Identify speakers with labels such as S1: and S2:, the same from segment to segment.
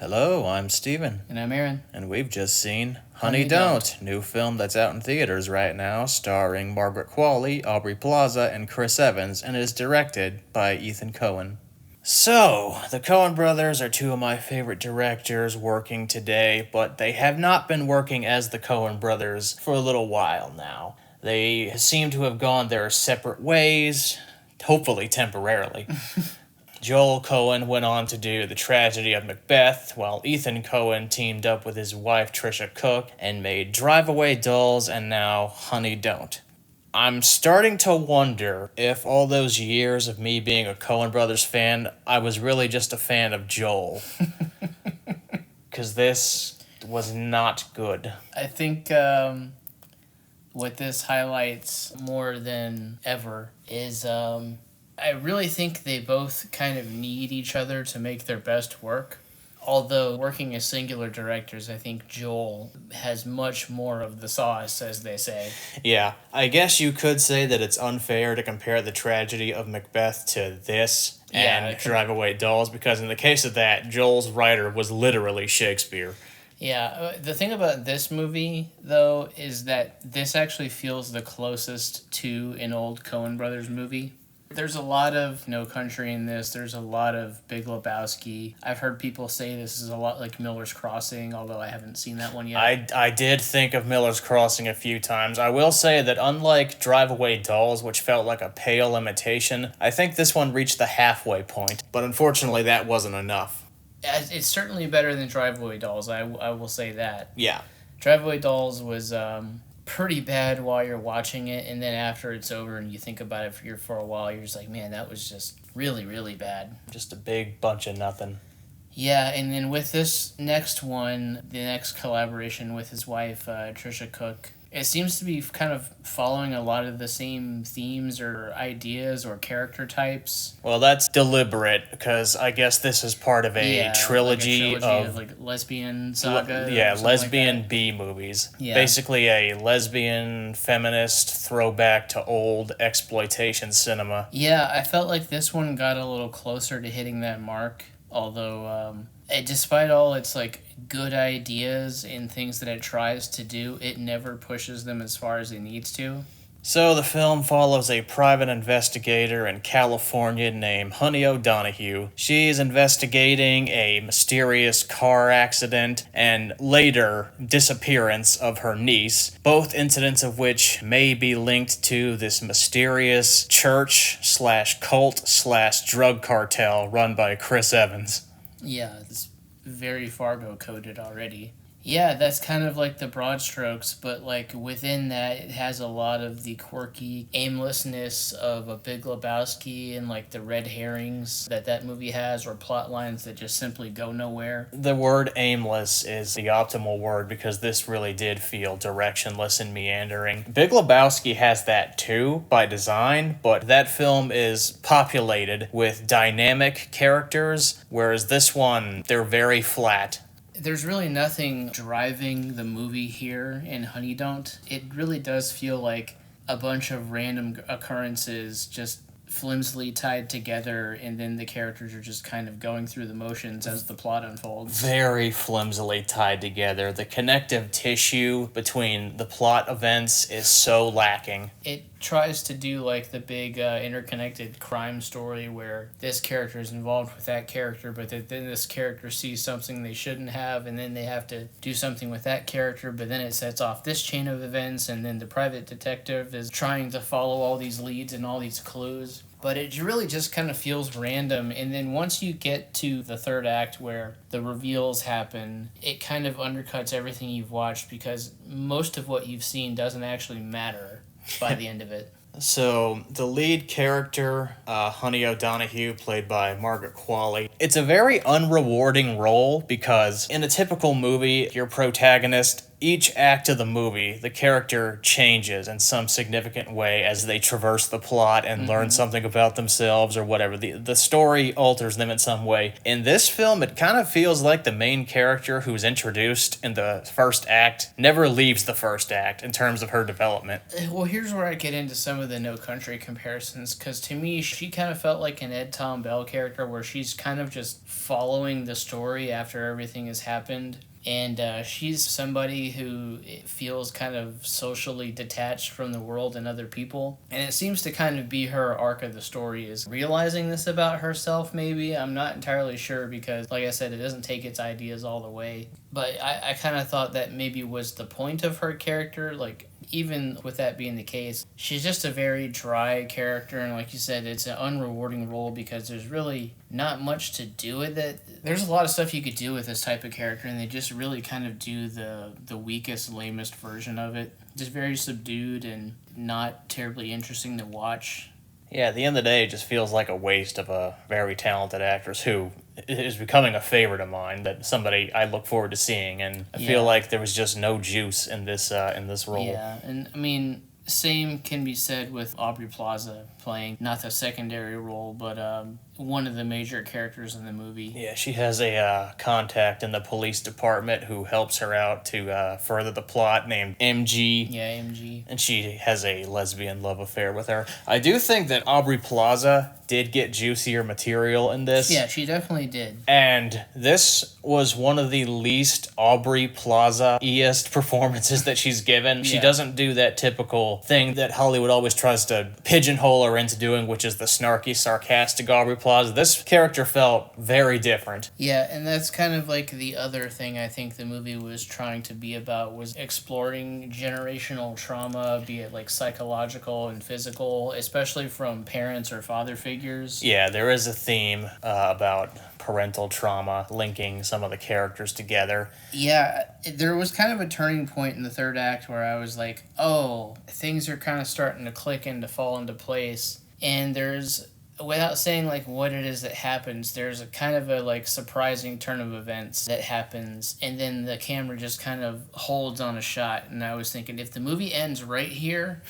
S1: Hello, I'm Steven,
S2: And I'm Aaron.
S1: and we've just seen
S2: Honey
S1: Honey Don't, new film that's out in theaters right now, starring Margaret Qualley, Aubrey Plaza, and Chris Evans, and is directed by Ethan Coen. So, the Coen brothers are two of my favorite directors working today, but they have not been working as the Coen brothers for a little while now. They seem to have gone their separate ways, hopefully temporarily. Joel Coen went on to do The Tragedy of Macbeth, while Ethan Coen teamed up with his wife Trisha Cook and made Drive Away Dolls and now Honey Don't. I'm starting to wonder if all those years of me being a Coen Brothers fan, I was really just a fan of Joel. Because this was not good.
S2: I think what this highlights more than ever is I really think they both kind of need each other to make their best work. Although working as singular directors, I think Joel has much more of the sauce, as they say.
S1: Yeah, I guess you could say that it's unfair to compare The Tragedy of Macbeth to this and Drive Away Dolls, because in the case of that, Joel's writer was literally Shakespeare.
S2: Yeah, the thing about this movie, though, is that this actually feels the closest to an old Coen Brothers movie. There's a lot of No Country in this. There's a lot of Big Lebowski. I've heard people say this is a lot like Miller's Crossing, although I haven't seen that one yet.
S1: I did think of Miller's Crossing a few times. I will say that unlike Drive Away Dolls, which felt like a pale imitation, I think this one reached the halfway point. But unfortunately, that wasn't enough.
S2: It's certainly better than Drive Away Dolls, I will say that.
S1: Yeah.
S2: Drive Away Dolls was pretty bad while you're watching it, and then after it's over and you think about it for a while, you're just like, man, that was just really, really bad.
S1: Just a big bunch of nothing.
S2: Yeah, and then with this next one, the next collaboration with his wife, Trisha Cook, it seems to be kind of following a lot of the same themes or ideas or character types.
S1: Well, that's deliberate, because I guess this is part of a trilogy,
S2: of like lesbian saga.
S1: Lesbian
S2: like
S1: B movies.
S2: Yeah.
S1: Basically a lesbian feminist throwback to old exploitation cinema.
S2: Yeah, I felt like this one got a little closer to hitting that mark, although despite all its like good ideas and things that it tries to do, it never pushes them as far as it needs to.
S1: So the film follows a private investigator in California named Honey O'Donohue. She's investigating a mysterious car accident and later disappearance of her niece, both incidents of which may be linked to this mysterious church/cult/drug cartel run by Chris Evans.
S2: Yeah, it's very Fargo coded already. Yeah, that's kind of like the broad strokes, but like within that, it has a lot of the quirky aimlessness of a Big Lebowski and like the red herrings that movie has, or plot lines that just simply go nowhere.
S1: The word aimless is the optimal word, because this really did feel directionless and meandering. Big Lebowski has that too, by design, but that film is populated with dynamic characters, whereas this one, they're very flat.
S2: There's really nothing driving the movie here in Honey Don't. It really does feel like a bunch of random occurrences just flimsily tied together, and then the characters are just kind of going through the motions as the plot unfolds.
S1: Very flimsily tied together. The connective tissue between the plot events is so lacking.
S2: It tries to do like the big interconnected crime story where this character is involved with that character, but then this character sees something they shouldn't have, and then they have to do something with that character, but then it sets off this chain of events, and then the private detective is trying to follow all these leads and all these clues. But it really just kind of feels random, and then once you get to the third act where the reveals happen, it kind of undercuts everything you've watched, because most of what you've seen doesn't actually matter by the end of it.
S1: So, the lead character, Honey O'Donohue, played by Margaret Qualley, it's a very unrewarding role, because in a typical movie, your protagonist, each act of the movie, the character changes in some significant way as they traverse the plot and learn something about themselves or whatever. The story alters them in some way. In this film, it kind of feels like the main character who's introduced in the first act never leaves the first act in terms of her development.
S2: Well, here's where I get into some of the No Country comparisons, because to me, she kind of felt like an Ed Tom Bell character where she's kind of just following the story after everything has happened. And she's somebody who feels kind of socially detached from the world and other people. And it seems to kind of be her arc of the story, is realizing this about herself, maybe. I'm not entirely sure because, like I said, it doesn't take its ideas all the way. But I kind of thought that maybe was the point of her character. Like, even with that being the case, she's just a very dry character. And like you said, it's an unrewarding role because there's really not much to do with it. There's a lot of stuff you could do with this type of character, and they just really kind of do the weakest, lamest version of it. Just very subdued and not terribly interesting to watch.
S1: Yeah, at the end of the day, it just feels like a waste of a very talented actress who is becoming a favorite of mine, that somebody I look forward to seeing, and I feel like there was just no juice in this role.
S2: Yeah, and I mean, same can be said with Aubrey Plaza playing not the secondary role, but one of the major characters in the movie.
S1: Yeah, she has a contact in the police department who helps her out to further the plot, named MG.
S2: Yeah, MG.
S1: And she has a lesbian love affair with her. I do think that Aubrey Plaza did get juicier material in this.
S2: Yeah, she definitely did.
S1: And this was one of the least Aubrey Plaza-iest performances that she's given. She doesn't do that typical thing that Hollywood always tries to pigeonhole her into doing, which is the snarky, sarcastic Aubrey Plaza. This character felt very different.
S2: Yeah, and that's kind of like the other thing I think the movie was trying to be about, was exploring generational trauma, be it like psychological and physical, especially from parents or father figures.
S1: Yeah, there is a theme about parental trauma linking some of the characters together.
S2: Yeah, there was kind of a turning point in the third act where I was like, oh, things are kind of starting to click and to fall into place. And there's, without saying like what it is that happens, there's a kind of a like surprising turn of events that happens, and then the camera just kind of holds on a shot. And I was thinking, if the movie ends right here,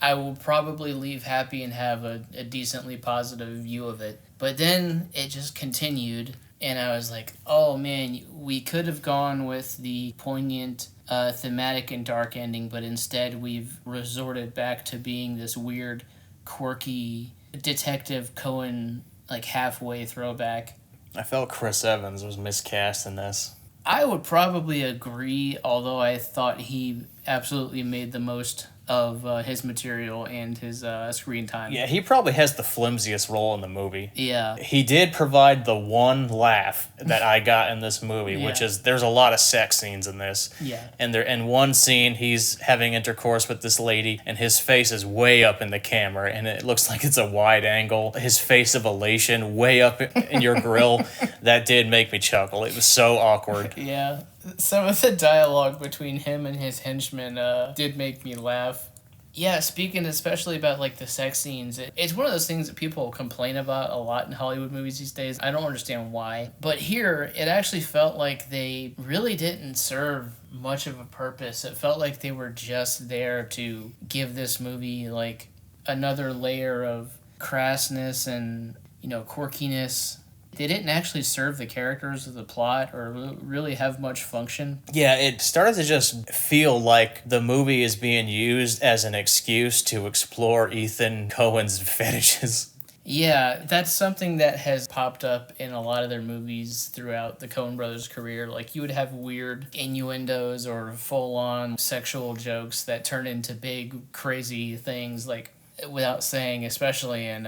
S2: I will probably leave happy and have a decently positive view of it. But then it just continued, and I was like, oh man, we could have gone with the poignant, thematic and dark ending, but instead we've resorted back to being this weird, quirky Detective Cohen, like halfway throwback.
S1: I felt Chris Evans was miscast in this.
S2: I would probably agree, although I thought he absolutely made the most of his material and his screen time.
S1: Yeah, he probably has the flimsiest role in the movie.
S2: Yeah.
S1: He did provide the one laugh that I got in this movie, which is there's a lot of sex scenes in this.
S2: Yeah.
S1: And there, in one scene, he's having intercourse with this lady, and his face is way up in the camera, and it looks like it's a wide angle. His face of elation way up in your grill. That did make me chuckle. It was so awkward.
S2: Yeah. Some of the dialogue between him and his henchmen did make me laugh. Yeah, speaking especially about like the sex scenes, it's one of those things that people complain about a lot in Hollywood movies these days. I don't understand why. But here, it actually felt like they really didn't serve much of a purpose. It felt like they were just there to give this movie like another layer of crassness and, you know, quirkiness. They didn't actually serve the characters of the plot or really have much function.
S1: Yeah, it started to just feel like the movie is being used as an excuse to explore Ethan Cohen's fetishes.
S2: Yeah, that's something that has popped up in a lot of their movies throughout the Coen brothers' career. Like, you would have weird innuendos or full-on sexual jokes that turn into big, crazy things, like, without saying, especially in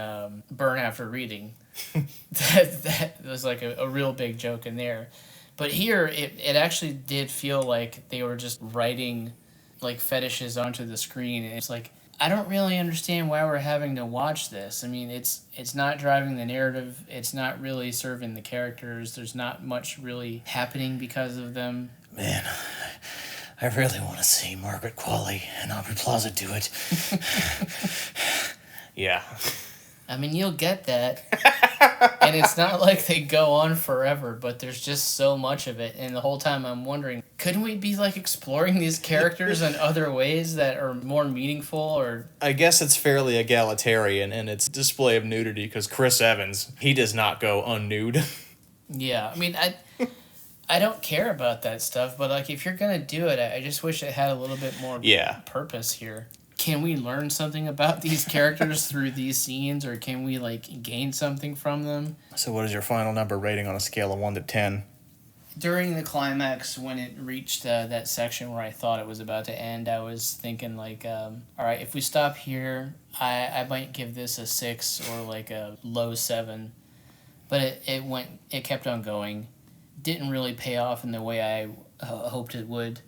S2: Burn After Reading. that was like a real big joke in there. But here, it actually did feel like they were just writing like fetishes onto the screen. And it's like, I don't really understand why we're having to watch this. I mean, it's not driving the narrative. It's not really serving the characters. There's not much really happening because of them.
S1: Man, I really want to see Margaret Qualley and Aubrey Plaza do it. Yeah.
S2: I mean, you'll get that. And it's not like they go on forever, but there's just so much of it. And the whole time I'm wondering, couldn't we be like exploring these characters in other ways that are more meaningful? Or
S1: I guess it's fairly egalitarian in its display of nudity because Chris Evans, he does not go unnude.
S2: yeah, I mean, I don't care about that stuff, but like if you're gonna do it, I just wish it had a little bit more purpose here. Can we learn something about these characters through these scenes, or can we like gain something from them?
S1: So what is your final number rating on a scale of 1 to 10?
S2: During the climax, when it reached that section where I thought it was about to end, I was thinking like, all right, if we stop here, I might give this a 6 or like a low 7, but it kept on going. Didn't really pay off in the way I hoped it would.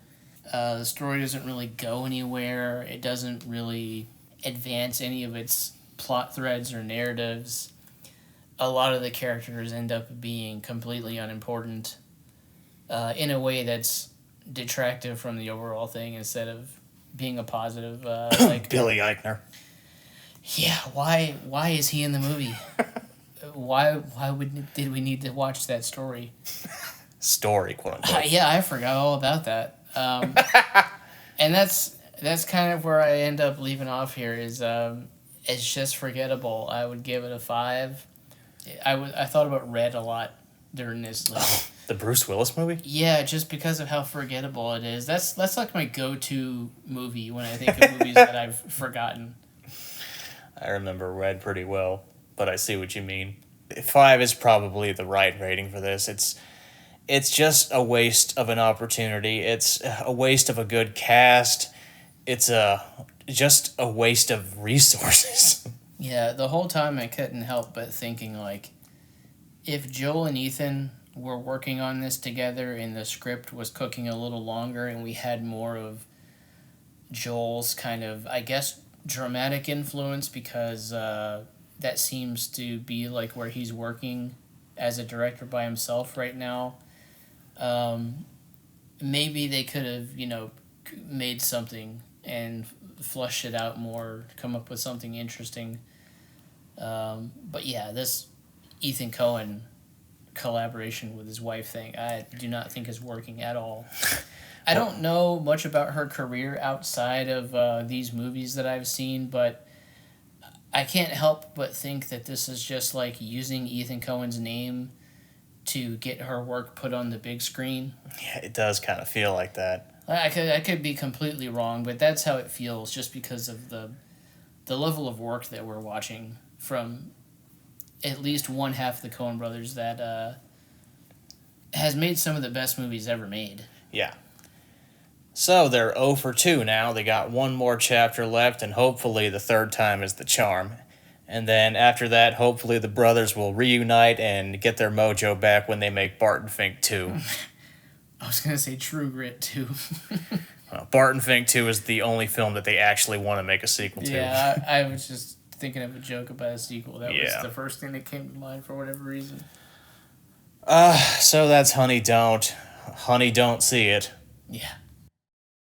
S2: The story doesn't really go anywhere. It doesn't really advance any of its plot threads or narratives. A lot of the characters end up being completely unimportant in a way that's detractive from the overall thing instead of being a positive. Like
S1: Billy Eichner.
S2: Yeah, why is he in the movie? Why did we need to watch that story?
S1: Story, quote unquote.
S2: Yeah, I forgot all about that. And that's kind of where I end up leaving off here. Is it's just forgettable. I would give it a 5. I thought about Red a lot during this. Like,
S1: The Bruce Willis movie?
S2: yeah, just because of how forgettable it is. That's like my go-to movie when I think of movies that I've forgotten.
S1: I remember Red pretty well, but I see what you mean. 5 is probably the right rating for this. It's just a waste of an opportunity. It's a waste of a good cast. It's just a waste of resources.
S2: Yeah, the whole time I couldn't help but thinking, like, if Joel and Ethan were working on this together and the script was cooking a little longer and we had more of Joel's kind of, I guess, dramatic influence, because that seems to be, like, where he's working as a director by himself right now. Maybe they could have, made something and flushed it out more, come up with something interesting. But yeah, this Ethan Coen collaboration with his wife thing, I do not think is working at all. I don't know much about her career outside of these movies that I've seen, but I can't help but think that this is just like using Ethan Coen's name to get her work put on the big screen.
S1: Yeah, it does kind of feel like that.
S2: I could be completely wrong, but that's how it feels, just because of the level of work that we're watching from at least one half of the Coen brothers that has made some of the best movies ever made.
S1: Yeah. So they're 0 for 2 now. They got one more chapter left, and hopefully the third time is the charm. And then after that, hopefully the brothers will reunite and get their mojo back when they make Barton Fink 2.
S2: I was going to say True Grit 2.
S1: Barton Fink 2 is the only film that they actually want to make a sequel to.
S2: Yeah, I was just thinking of a joke about a sequel. That was the first thing that came to mind for whatever reason.
S1: So that's Honey Don't. Honey Don't See It.
S2: Yeah.